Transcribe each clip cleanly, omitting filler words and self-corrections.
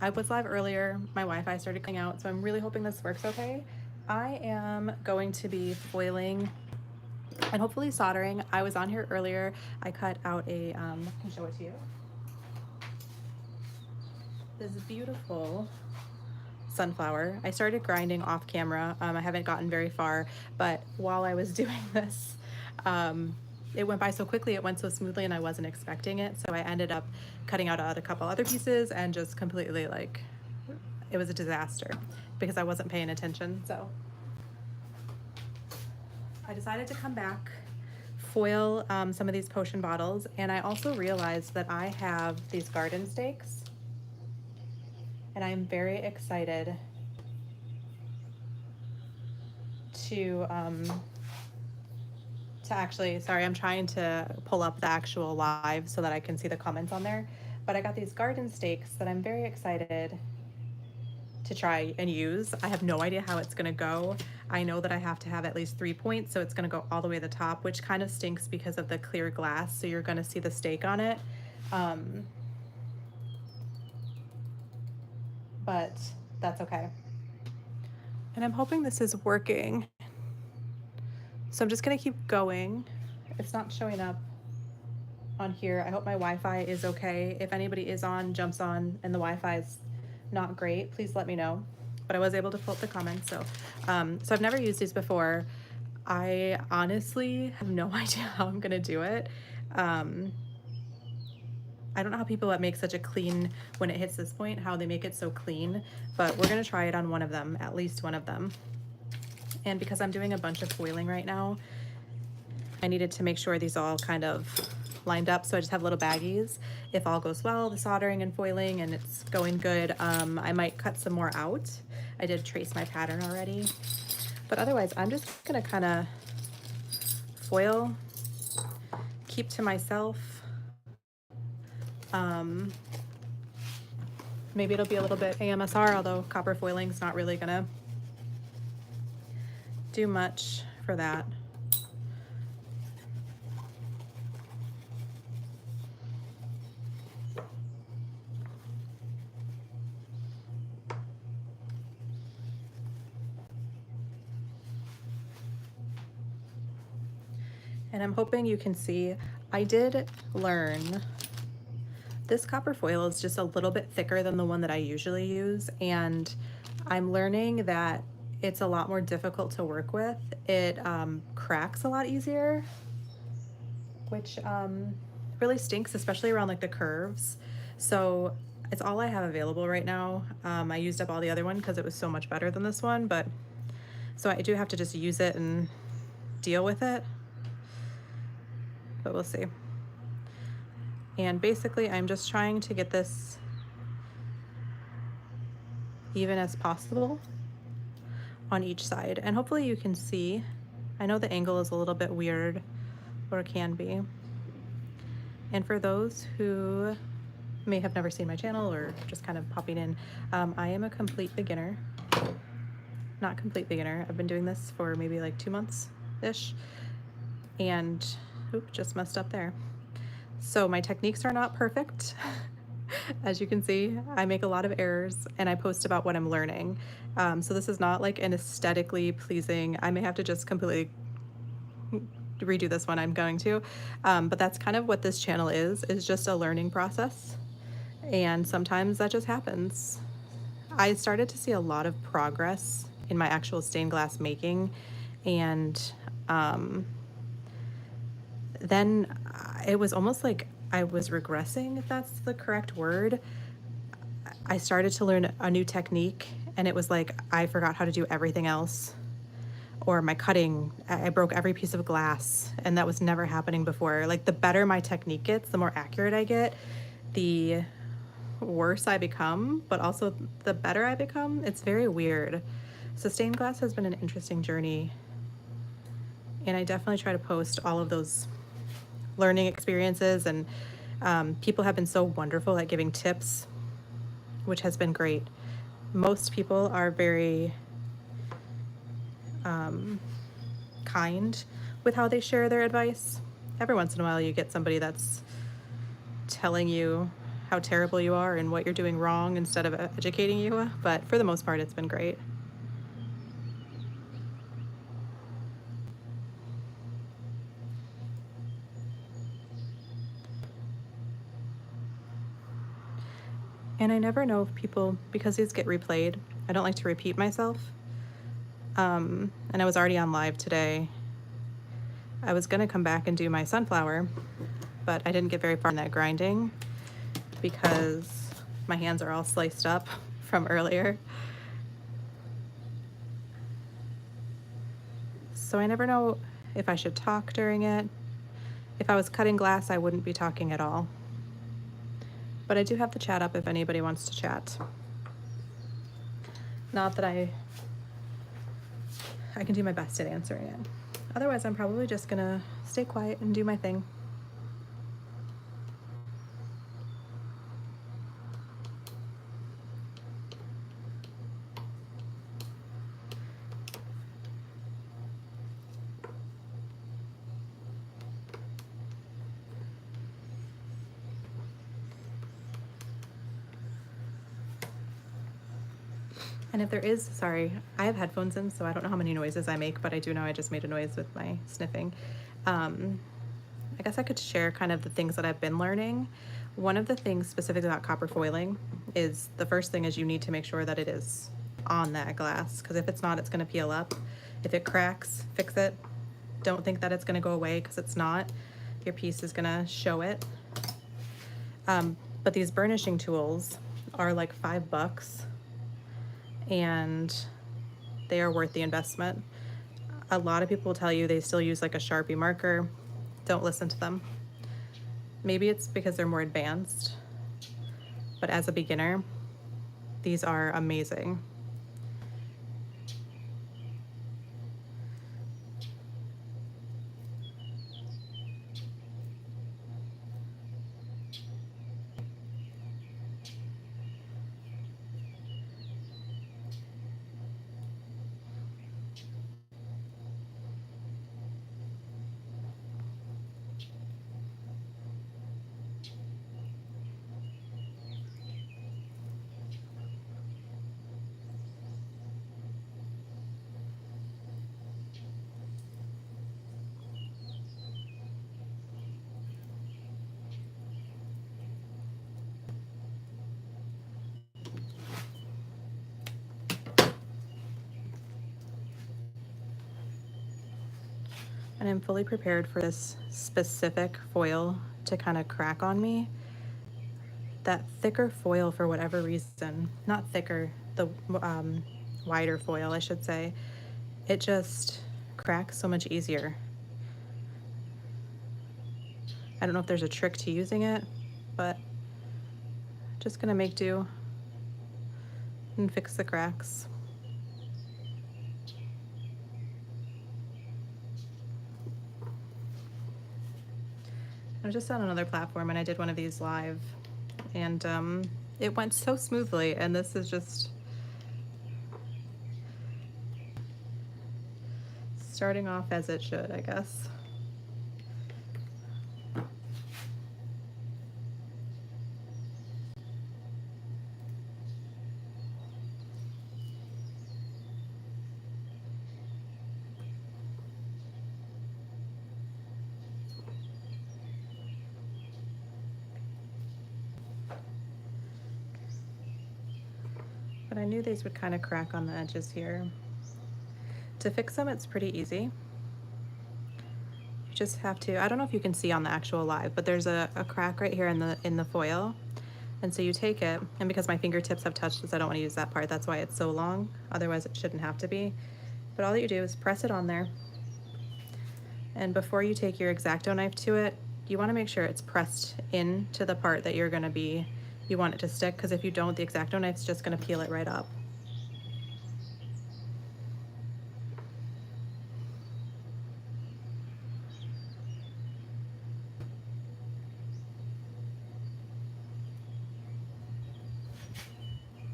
I was live earlier. My Wi-Fi started cutting out, so I'm really hoping this works okay. I am going to be foiling and hopefully soldering. I was on here earlier. I cut out a, I can show it to you. This beautiful sunflower. I started grinding off camera. I haven't gotten very far, but while I was doing this, it went by so quickly, it went so smoothly, and I wasn't expecting it. So I ended up cutting out a couple other pieces and just completely like, it was a disaster because I wasn't paying attention. So I decided to come back, foil some of these potion bottles, and I also realized that I have these garden stakes, and I'm very excited to actually, sorry, I'm trying to pull up the actual live so that I can see the comments on there. But I got these garden stakes that I'm very excited to try and use. I have no idea how it's gonna go. I know that I have to have at least 3 points, so it's gonna go all the way to the top, which kind of stinks because of the clear glass, so you're gonna see the stake on it. But that's okay. And I'm hoping this is working. So I'm just gonna keep going. It's not showing up on here. I hope my Wi-Fi is okay. If anybody is on, jumps on, and the Wi-Fi is not great, please let me know. But I was able to pull up the comments. So I've never used these before. I honestly have no idea how I'm gonna do it. I don't know how people that make such a clean, when it hits this point, how they make it so clean, but we're gonna try it on one of them, at least one of them. And because I'm doing a bunch of foiling right now, I needed to make sure these all kind of lined up, so I just have little baggies. If all goes well, the soldering and foiling, and it's going good, I might cut some more out. I did trace my pattern already, but otherwise I'm just gonna kind of foil, keep to myself. Maybe it'll be a little bit AMSR, although copper foiling's not really gonna do much for that. And I'm hoping you can see, I did learn this copper foil is just a little bit thicker than the one that I usually use, and I'm learning that it's a lot more difficult to work with. It cracks a lot easier, which really stinks, especially around like the curves. So it's all I have available right now. I used up all the other one because it was so much better than this one, but so I do have to just use it and deal with it, but we'll see. And basically I'm just trying to get this even as possible on each side. And hopefully you can see, I know the angle is a little bit weird, or it can be. And for those who may have never seen my channel or just kind of popping in, I am a complete beginner. Not complete beginner. I've been doing this for maybe like 2 months-ish. And, oop, just messed up there. So my techniques are not perfect. As you can see, I make a lot of errors and I post about what I'm learning. So this is not like an aesthetically pleasing, I may have to just completely redo this one, I'm going to. But that's kind of what this channel is just a learning process. And sometimes that just happens. I started to see a lot of progress in my actual stained glass making, and then it was almost like I was regressing, if that's the correct word. I started to learn a new technique, and it was like I forgot how to do everything else. Or my cutting, I broke every piece of glass, and that was never happening before. Like, the better my technique gets, the more accurate I get, the worse I become, but also the better I become. It's very weird. So stained glass has been an interesting journey, and I definitely try to post all of those learning experiences, and people have been so wonderful at giving tips, which has been great. Most people are very kind with how they share their advice. Every once in a while you get somebody that's telling you how terrible you are and what you're doing wrong instead of educating you, but for the most part, it's been great. And I never know if people, because these get replayed, I don't like to repeat myself. And I was already on live today. I was gonna come back and do my sunflower, but I didn't get very far in that grinding because my hands are all sliced up from earlier. So I never know if I should talk during it. If I was cutting glass, I wouldn't be talking at all. But I do have the chat up if anybody wants to chat. Not that I can do my best at answering it. Otherwise, I'm probably just gonna stay quiet and do my thing. And if there is, sorry, I have headphones in, so I don't know how many noises I make, but I do know I just made a noise with my sniffing. I guess I could share kind of the things that I've been learning. One of the things specifically about copper foiling is the first thing is you need to make sure that it is on that glass, because if it's not, it's going to peel up. If it cracks, fix it. Don't think that it's going to go away, because it's not. Your piece is going to show it. But these burnishing tools are like $5, and they are worth the investment. A lot of people will tell you they still use like a Sharpie marker. Don't listen to them. Maybe it's because they're more advanced, but as a beginner, these are amazing. And I'm fully prepared for this specific foil to kind of crack on me. That thicker foil, for whatever reason, not thicker, the wider foil, I should say, it just cracks so much easier. I don't know if there's a trick to using it, but just gonna make do and fix the cracks. I was just on another platform and I did one of these live, and it went so smoothly, and this is just starting off as it should, I guess. But I knew these would kind of crack on the edges here. To fix them, it's pretty easy. You just have to, I don't know if you can see on the actual live, but there's a crack right here in the foil. And so you take it, and because my fingertips have touched this, I don't want to use that part. That's why it's so long. Otherwise, it shouldn't have to be. But all that you do is press it on there. And before you take your X-Acto knife to it, you want to make sure it's pressed into the part that you're going to be, you want it to stick, because if you don't, the X-Acto knife's just going to peel it right up.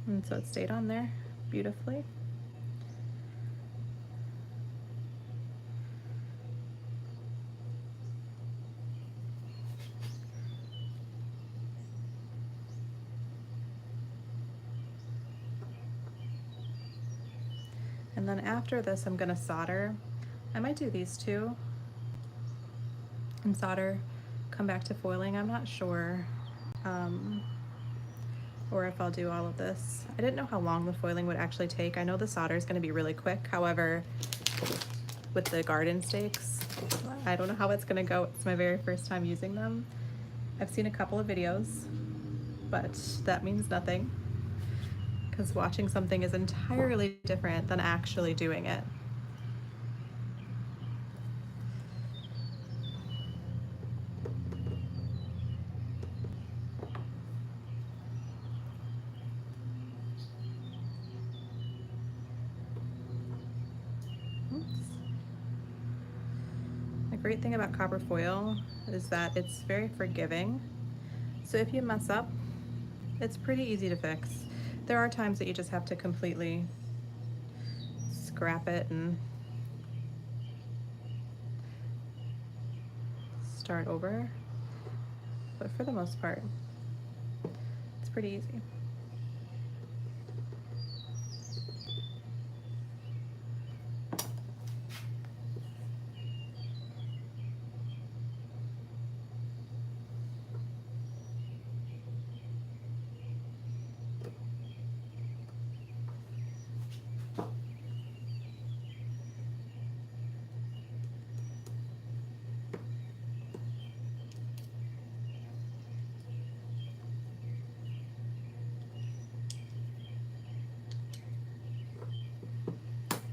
And so it stayed on there beautifully. And then after this, I'm gonna solder. I might do these two and solder, come back to foiling. I'm not sure. Or if I'll do all of this. I didn't know how long the foiling would actually take. I know the solder is gonna be really quick. However, with the garden stakes, I don't know how it's gonna go. It's my very first time using them. I've seen a couple of videos, but that means nothing, because watching something is entirely different than actually doing it. The great thing about copper foil is that it's very forgiving. So if you mess up, it's pretty easy to fix. There are times that you just have to completely scrap it and start over. But for the most part, it's pretty easy.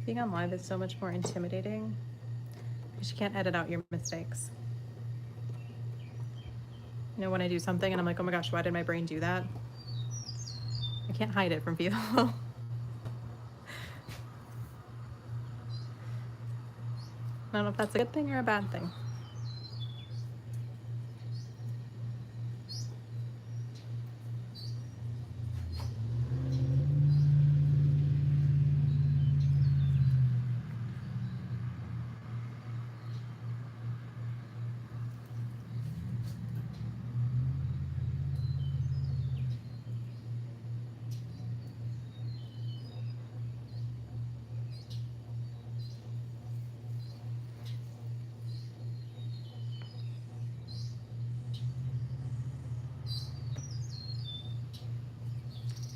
Being on live is so much more intimidating because you can't edit out your mistakes. You know, when I do something and I'm like, oh my gosh, why did my brain do that? I can't hide it from people. I don't know if that's a good thing or a bad thing.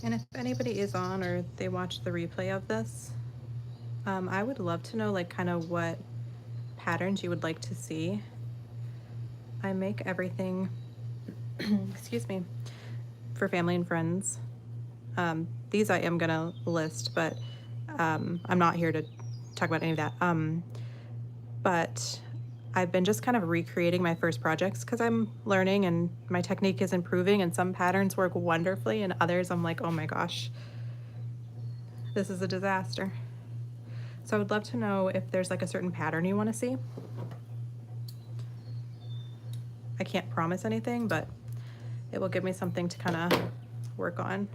And if anybody is on or they watch the replay of this, I would love to know like kind of what patterns you would like to see. I make everything, excuse me, for family and friends. These I am gonna list, but I'm not here to talk about any of that. But I've been just kind of recreating my first projects because I'm learning and my technique is improving, and some patterns work wonderfully and others I'm like, oh my gosh, this is a disaster. So I would love to know if there's like a certain pattern you want to see. I can't promise anything, but it will give me something to kind of work on.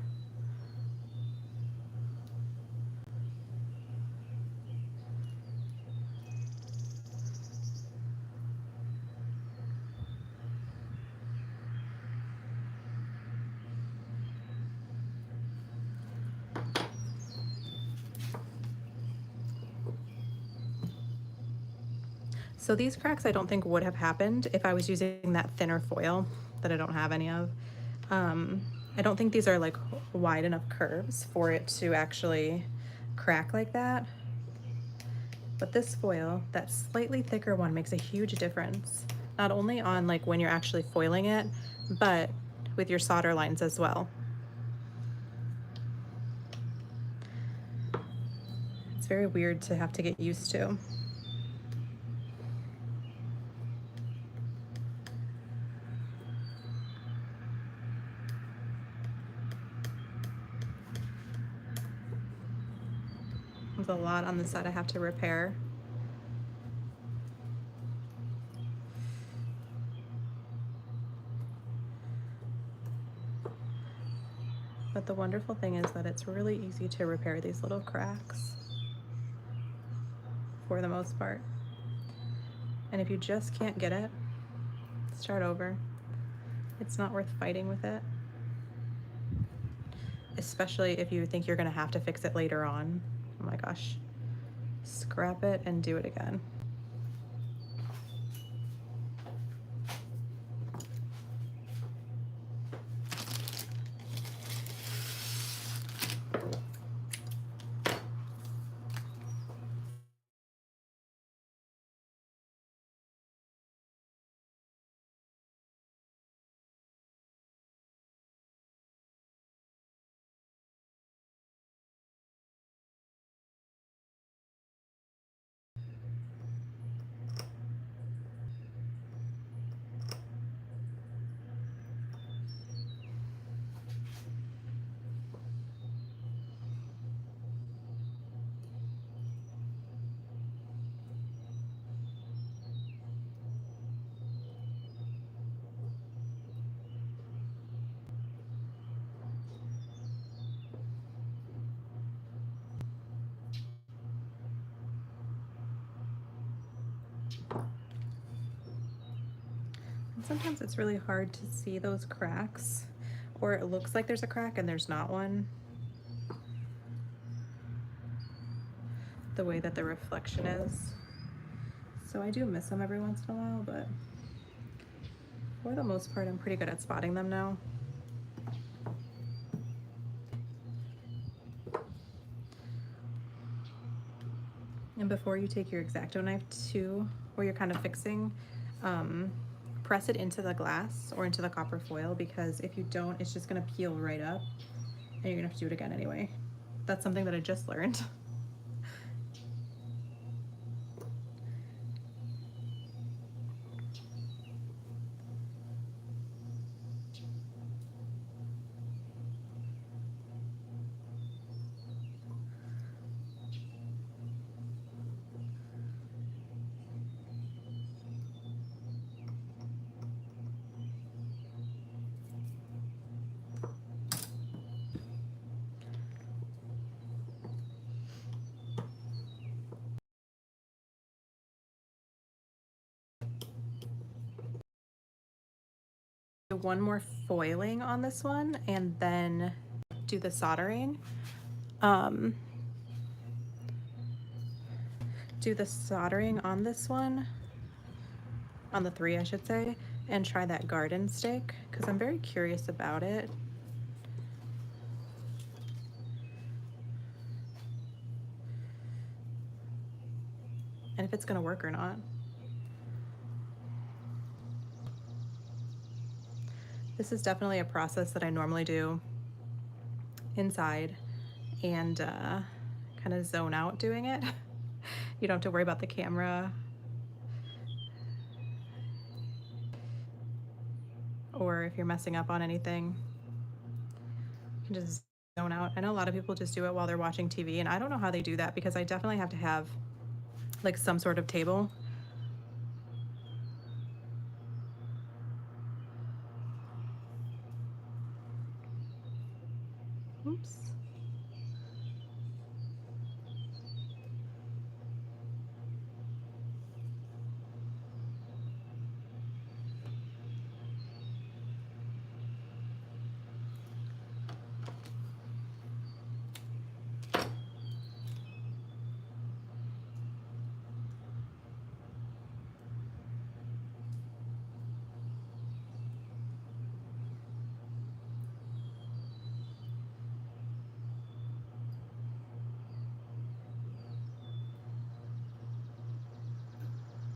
So these cracks I don't think would have happened if I was using that thinner foil that I don't have any of. I don't think these are like wide enough curves for it to actually crack like that. But this foil, that slightly thicker one, makes a huge difference. Not only on like when you're actually foiling it, but with your solder lines as well. It's very weird to have to get used to. There's a lot on the side I have to repair. But the wonderful thing is that it's really easy to repair these little cracks for the most part. And if you just can't get it, start over. It's not worth fighting with it, especially if you think you're gonna have to fix it later on. Oh my gosh. scrap it and do it again. And sometimes it's really hard to see those cracks, or it looks like there's a crack and there's not one. The way that the reflection is. So I do miss them every once in a while, but for the most part, I'm pretty good at spotting them now. And before you take your X-Acto knife to where you're kind of fixing, press it into the glass or into the copper foil, because if you don't, it's just gonna peel right up and you're gonna have to do it again anyway. That's something that I just learned. One more foiling on this one and then do the soldering. Do the soldering on this one, on the 3 I should say, and try that garden stick because I'm very curious about it. And if it's gonna work or not. This is definitely a process that I normally do inside and kind of zone out doing it. You don't have to worry about the camera or if you're messing up on anything. You can just zone out. I know a lot of people just do it while they're watching TV, and I don't know how they do that because I definitely have to have like some sort of table. Oops.